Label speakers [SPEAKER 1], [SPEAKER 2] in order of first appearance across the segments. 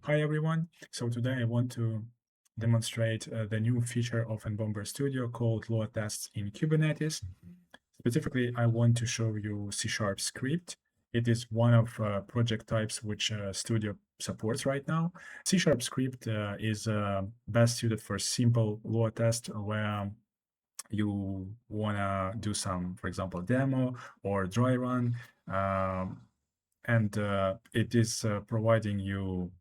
[SPEAKER 1] Hi everyone. So today I want to demonstrate the new feature of NBomber Studio called load tests in Kubernetes. Specifically, I want to show you C# script. It is one of project types which Studio supports right now. C# script is best suited for simple load test where you want to do some, for example, demo or dry run. And it is providing you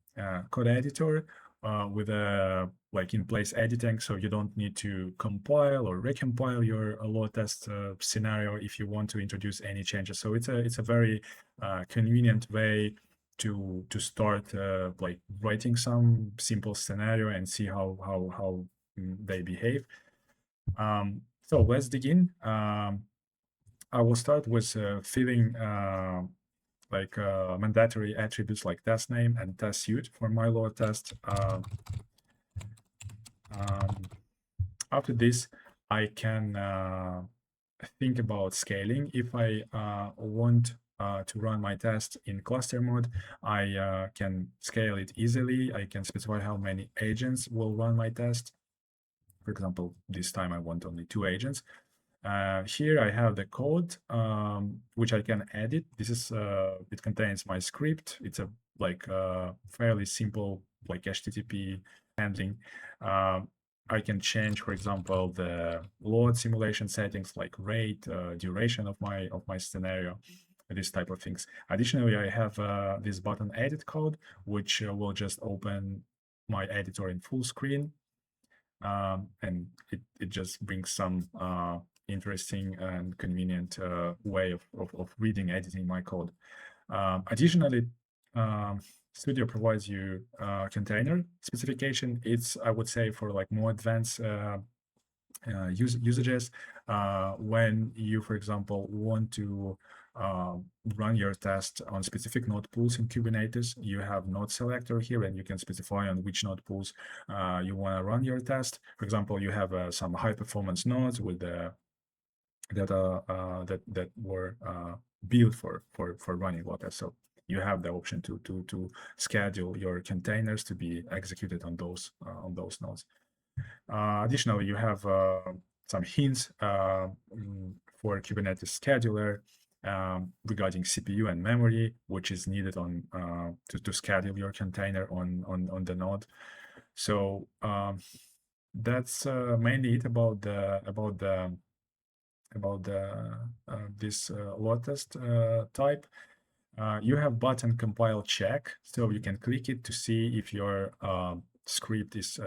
[SPEAKER 1] code editor with a like in-place editing, so you don't need to compile or recompile your load test scenario if you want to introduce any changes. So it's a very convenient way to start like writing some simple scenario and see how they behave. So let's dig in. I will start with filling mandatory attributes like test name and test suite for my load test. After this, I can think about scaling. If I want to run my test in cluster mode, I can scale it easily. I can specify how many agents will run my test. For example, this time I want only 2 agents. Here I have the code, which I can edit. This is it contains my script. It's a fairly simple like HTTP handling. I can change, for example, the load simulation settings like rate, duration of my scenario, this type of things. Additionally, I have this button edit code, which will just open my editor in full screen. And it just brings some interesting and convenient way of reading, editing my code. Additionally, Studio provides you container specification. It's, I would say, for like more advanced usages. When you, for example, want to run your test on specific node pools in Kubernetes, you have node selector here, and you can specify on which node pools you want to run your test. For example, you have some high performance nodes with the that were built for running load tests. So you have the option to schedule your containers to be executed on those nodes. Additionally, you have some hints for Kubernetes scheduler regarding CPU and memory, which is needed on to schedule your container on the node. So that's mainly it about this load test type. You have button compile check, so you can click it to see if your script is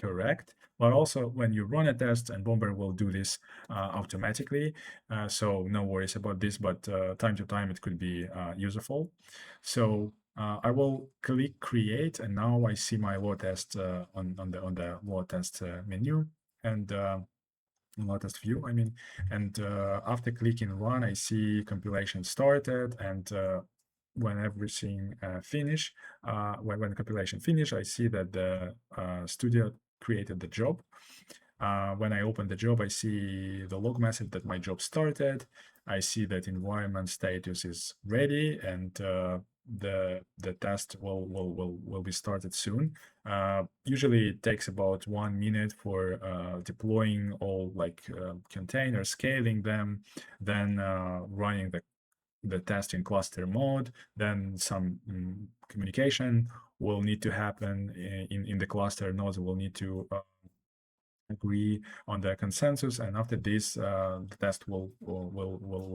[SPEAKER 1] correct. But also when you run a test, NBomber will do this automatically, so no worries about this, but time to time it could be useful. So I will click create, and now I see my load test on the load test menu, and load test view, I mean, and after clicking run, I see compilation started, and when everything when compilation finish, I see that the Studio created the job. When I open the job, I see the log message that my job started. I see that environment status is ready, and the test will be started soon. Usually it takes about 1 minute for deploying all containers, scaling them, then running the test in cluster mode. Then some communication will need to happen in the cluster nodes. Will need to agree on the consensus, and after this the test will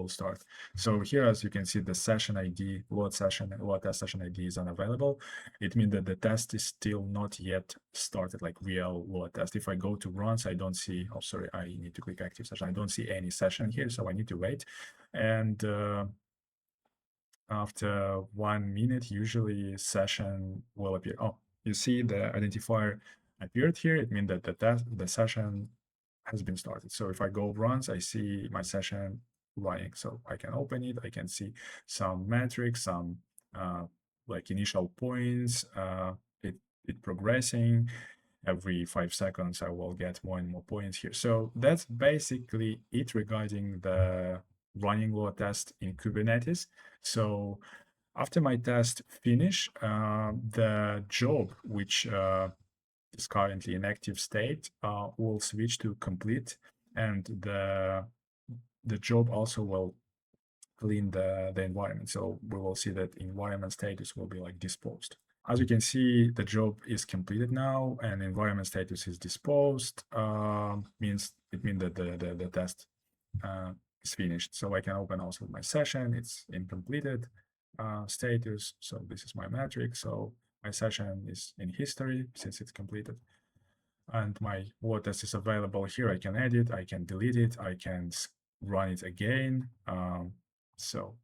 [SPEAKER 1] start. So here, as you can see, the session ID, load test session ID is unavailable. It means that the test is still not yet started, like real load test. If I go to runs, I don't see, oh sorry, I need to click active session. I don't see any session here, so I need to wait. And after 1 minute, usually session will appear. Oh, you see the identifier appeared here. It means that the session has been started. So if I go runs, I see my session running. So I can open it. I can see some metrics, some like initial points. It progressing. Every 5 seconds, I will get more and more points here. So that's basically it regarding the running load test in Kubernetes. So After my test finish, the job which is currently in active state will switch to complete, and the job also will clean the environment. So we will see that environment status will be like disposed. As you can see, the job is completed now, and environment status is disposed. Means that the test is finished. So I can open also my session. It's in completed status. So this is my metric. So my session is in history since it's completed. And my load test is available here. I can edit, I can delete it, I can run it again. So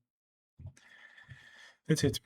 [SPEAKER 1] that's it.